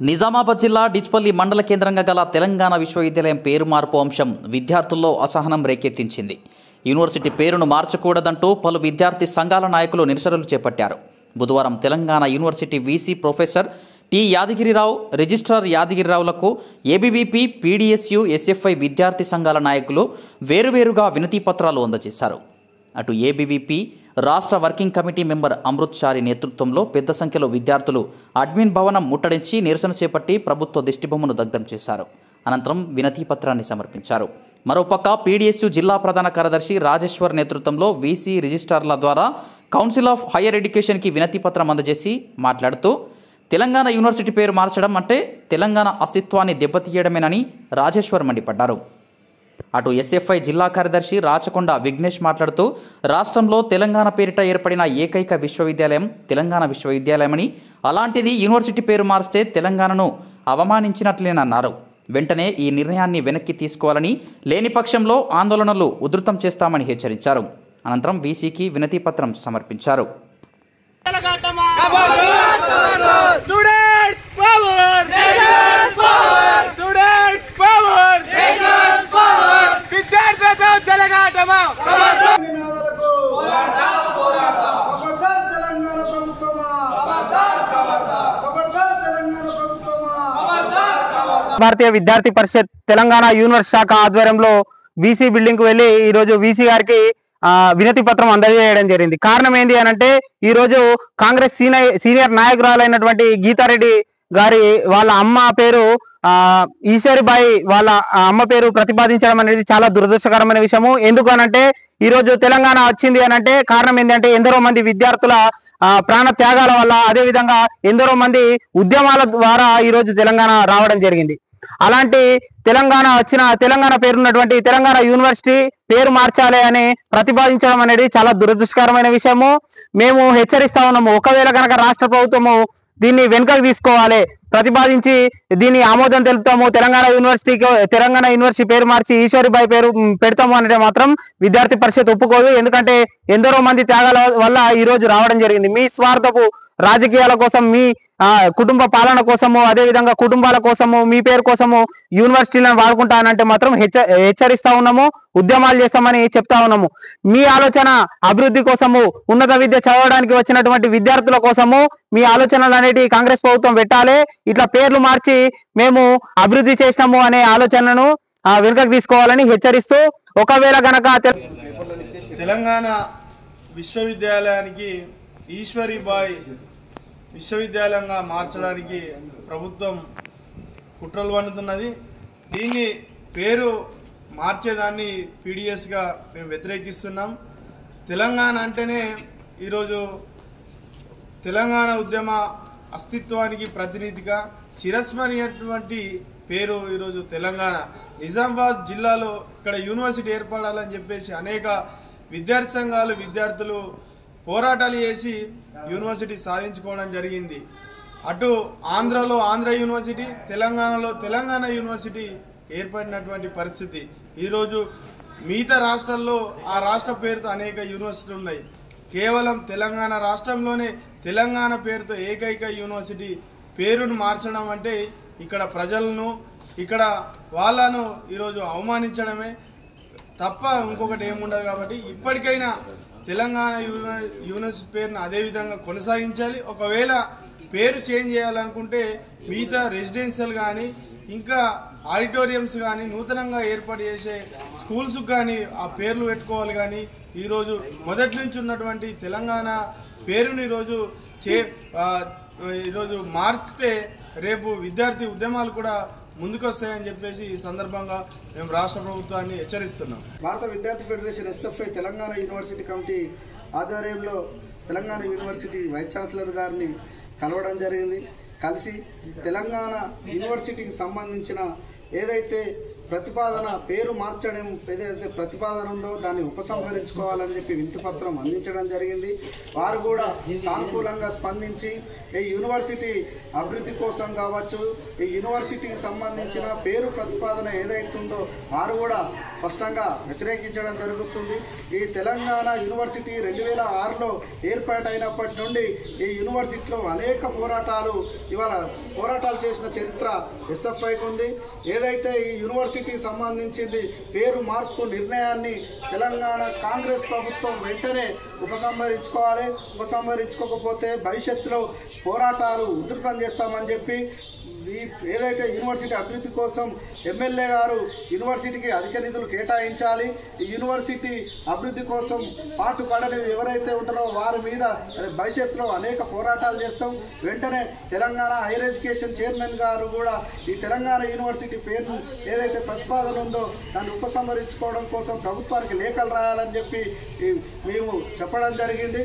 నిజామాబాద్ జిల్లా డిచ్పల్లి మండల కేంద్రంగా గల తెలంగాణ విశ్వవిద్యాలయం పేరు మార్పు అంశం విద్యార్థుల్లో అసహనం రేకెత్తించింది. యూనివర్సిటీ పేరును మార్చకూడదంటూ పలు విద్యార్థి సంఘాల నాయకులు నిరసనలు చేపట్టారు. బుధవారం తెలంగాణ university VC professor T Yadagirirao, registrar యాదగిరిరావులకు ఏబీవీపీ, పీడీఎస్యూ, ఎస్ఎఫ్ఐ విద్యార్థి సంఘాల నాయకులు వేరువేరుగా వినతి పత్రాలు అందజేశారు. అటు ఏబీవీపీ రాష్ట్ర వర్కింగ్ కమిటీ మెంబర్ అమృత్ చారి నేతృత్వంలో పెద్ద సంఖ్యలో విద్యార్థులు అడ్మిన్ భవనం ముట్టడించి నిరసన చేపట్టి ప్రభుత్వ దిష్టిబొమ్మను దగ్ధం చేశారు. అనంతరం వినతి పత్రాన్ని సమర్పించారు. మరోపక్క పీడీఎస్యూ జిల్లా ప్రధాన కార్యదర్శి రాజేశ్వర్ నేతృత్వంలో వీసీ, రిజిస్ట్రార్ల ద్వారా కౌన్సిల్ ఆఫ్ హైయర్ ఎడ్యుకేషన్కి వినతి పత్రం అందజేసి మాట్లాడుతూ తెలంగాణ యూనివర్సిటీ పేరు మార్చడం అంటే తెలంగాణ అస్తిత్వాన్ని దెబ్బతీయడమేనని రాజేశ్వర్ మండిపడ్డారు. అటు ఎస్ఎఫ్ఐ జిల్లా కార్యదర్శి రాచకొండ విఘ్నేష్ మాట్లాడుతూ రాష్ట్రంలో తెలంగాణ పేరిట ఏర్పడిన ఏకైక విశ్వవిద్యాలయం తెలంగాణ విశ్వవిద్యాలయమని, అలాంటిది యూనివర్సిటీ పేరు మారిస్తే తెలంగాణను అవమానించినట్లేనన్నారు. వెంటనే ఈ నిర్ణయాన్ని వెనక్కి తీసుకోవాలని, లేని పక్షంలో ఆందోళనలు ఉధృతం చేస్తామని హెచ్చరించారు. అనంతరం వీసీకి వినతి పత్రం సమర్పించారు. భారతీయ విద్యార్థి పరిషత్ తెలంగాణ యూనివర్సిటీ శాఖ ఆధ్వర్యంలో వీసీ బిల్డింగ్ కు వెళ్లి ఈ రోజు వీసీ గారికి వినతి పత్రం అందజేయడం జరిగింది. కారణం ఏంటి అనంటే ఈ రోజు కాంగ్రెస్ సీనియర్ నాయకురాలైనటువంటి గీతారెడ్డి గారి వాళ్ళ అమ్మ పేరు ఈశ్వరిబాయి, వాళ్ళ అమ్మ పేరు ప్రతిపాదించడం అనేది చాలా దురదృష్టకరమైన విషయము. ఎందుకు అనంటే ఈ రోజు తెలంగాణ వచ్చింది అనంటే కారణం ఏంటంటే ఎందరో మంది విద్యార్థుల ప్రాణ త్యాగాల వల్ల, అదే విధంగా ఎందరో మంది ఉద్యమాల ద్వారా ఈ రోజు తెలంగాణ రావడం జరిగింది. అలాంటి తెలంగాణ పేరున్నటువంటి తెలంగాణ యూనివర్సిటీ పేరు మార్చాలి అని ప్రతిపాదించడం అనేది చాలా దురదృష్టకరమైన విషయము. మేము హెచ్చరిస్తా ఉన్నాము, ఒకవేళ కనుక రాష్ట్ర ప్రభుత్వము దీన్ని వెనుకకు తీసుకోవాలి, ప్రతిపాదించి దీన్ని ఆమోదం తెలుపుతాము, తెలంగాణ యూనివర్సిటీ పేరు మార్చి ఈశ్వరిబాయి పేరు పెడతాము అంటే మాత్రం విద్యార్థి పరిషత్ ఒప్పుకోదు. ఎందుకంటే ఎందరో మంది త్యాగాల వల్ల ఈ రోజు రావడం జరిగింది. మీ స్వార్థపు రాజకీయాల కోసం, మీ కుటుంబ పాలన కోసము, అదే విధంగా కుటుంబాల కోసము, మీ పేరు కోసము యూనివర్సిటీలను వాడుకుంటానంటే మాత్రం హెచ్చరిస్తా ఉన్నాము, ఉద్యమాలు చేస్తామని చెప్తా ఉన్నాము. మీ ఆలోచన అభివృద్ధి కోసము, ఉన్నత విద్య చదవడానికి వచ్చినటువంటి విద్యార్థుల కోసము మీ ఆలోచనలు అనేవి కాంగ్రెస్ ప్రభుత్వం పెట్టాలి. ఇట్లా పేర్లు మార్చి మేము అభివృద్ధి చేసినాము అనే ఆలోచనను వెనుకకు తీసుకోవాలని హెచ్చరిస్తూ, ఒకవేళ గనక తెలంగాణ విశ్వవిద్యాలయానికి ఈశ్వరీబాయి విశ్వవిద్యాలయంగా మార్చడానికి ప్రభుత్వం కుట్రలు పన్నుతున్నది. దీన్ని పేరు మార్చేదాన్ని పీడిఎస్గా మేము వ్యతిరేకిస్తున్నాం. తెలంగాణ అంటేనే ఈరోజు తెలంగాణ ఉద్యమ అస్తిత్వానికి ప్రతినిధిగా చిరస్మరణీయటువంటి పేరు ఈరోజు తెలంగాణ. నిజామాబాద్ జిల్లాలో ఇక్కడ యూనివర్సిటీ ఏర్పడాలని చెప్పేసి అనేక విద్యార్థి సంఘాలు, విద్యార్థులు పోరాటాలు చేసి యూనివర్సిటీ సాధించుకోవడం జరిగింది. అటు ఆంధ్రలో ఆంధ్ర యూనివర్సిటీ, తెలంగాణలో తెలంగాణ యూనివర్సిటీ ఏర్పడినటువంటి పరిస్థితి. ఈరోజు మిగతా రాష్ట్రాల్లో ఆ రాష్ట్ర పేరుతో అనేక యూనివర్సిటీలు ఉన్నాయి. కేవలం తెలంగాణ రాష్ట్రంలోనే తెలంగాణ పేరుతో ఏకైక యూనివర్సిటీ పేరును మార్చడం అంటే ఇక్కడ ప్రజలను, ఇక్కడ వాళ్ళను ఈరోజు అవమానించడమే తప్ప ఇంకొకటి ఏముండదు. కాబట్టి ఇప్పటికైనా తెలంగాణ యూనివర్సిటీ పేరును అదేవిధంగా కొనసాగించాలి. ఒకవేళ పేరు చేంజ్ చేయాలనుకుంటే మిగతా రెసిడెన్షియల్ కానీ, ఇంకా ఆడిటోరియంస్ కానీ, నూతనంగా ఏర్పాటు చేసే స్కూల్స్ కానీ ఆ పేర్లు పెట్టుకోవాలి. కానీ ఈరోజు మొదటి నుంచి ఉన్నటువంటి తెలంగాణ పేరుని ఈరోజు మార్చితే రేపు విద్యార్థి ఉద్యమాలు కూడా ముందుకొస్తాయని చెప్పేసి ఈ సందర్భంగా మేము రాష్ట్ర ప్రభుత్వాన్ని హెచ్చరిస్తున్నాం. భారత విద్యార్థి federation SFI Telangana university committee ఆధ్వర్యంలో తెలంగాణ యూనివర్సిటీ వైస్ ఛాన్సలర్ గారిని కలవడం జరిగింది. కలిసి తెలంగాణ యూనివర్సిటీకి సంబంధించిన ఏదైతే ప్రతిపాదన పేరు మార్చడం ఏదైతే ప్రతిపాదన ఉందో దాన్ని ఉపసంహరించుకోవాలని చెప్పి వినతిపత్రం అందించడం జరిగింది. వారు కూడా సానుకూలంగా స్పందించి ఈ యూనివర్సిటీ అభివృద్ధి కోసం కావచ్చు, ఈ యూనివర్సిటీకి సంబంధించిన పేరు ప్రతిపాదన ఏదైతుందో వారు కూడా స్పష్టంగా వ్యతిరేకించడం జరుగుతుంది. ఈ తెలంగాణ యూనివర్సిటీ 2006లో ఏర్పాటైనప్పటి నుండి ఈ యూనివర్సిటీలో అనేక పోరాటాలు చేసిన చరిత్ర ఎస్ఎఫ్ఐకి ఉంది. ఏదైతే ఈ యూనివర్సిటీకి సంబంధించింది పేరు మార్పు నిర్ణయాన్ని తెలంగాణ కాంగ్రెస్ ప్రభుత్వం వెంటనే ఉపసంహరించుకోవాలి. ఉపసంహరించుకోకపోతే భవిష్యత్తులో పోరాటాలు ఉధృతం చేస్తామని చెప్పి ఏదైతే యూనివర్సిటీ అభివృద్ధి కోసం ఎమ్మెల్యే గారు యూనివర్సిటీకి అధిక నిధులు కేటాయించాలి. ఈ యూనివర్సిటీ అభివృద్ధి కోసం పాటుపడని ఎవరైతే ఉంటారో వారి మీద భవిష్యత్తులో అనేక పోరాటాలు చేస్తాం. వెంటనే తెలంగాణ హైయర్ ఎడ్యుకేషన్ చైర్మన్ గారు కూడా ఈ తెలంగాణ యూనివర్సిటీ పేరు ఏదైతే ప్రతిపాదన ఉందో దాన్ని ఉపసంహరించుకోవడం కోసం ప్రభుత్వానికి లేఖలు రాయాలని చెప్పి మేము చెప్పడం జరిగింది.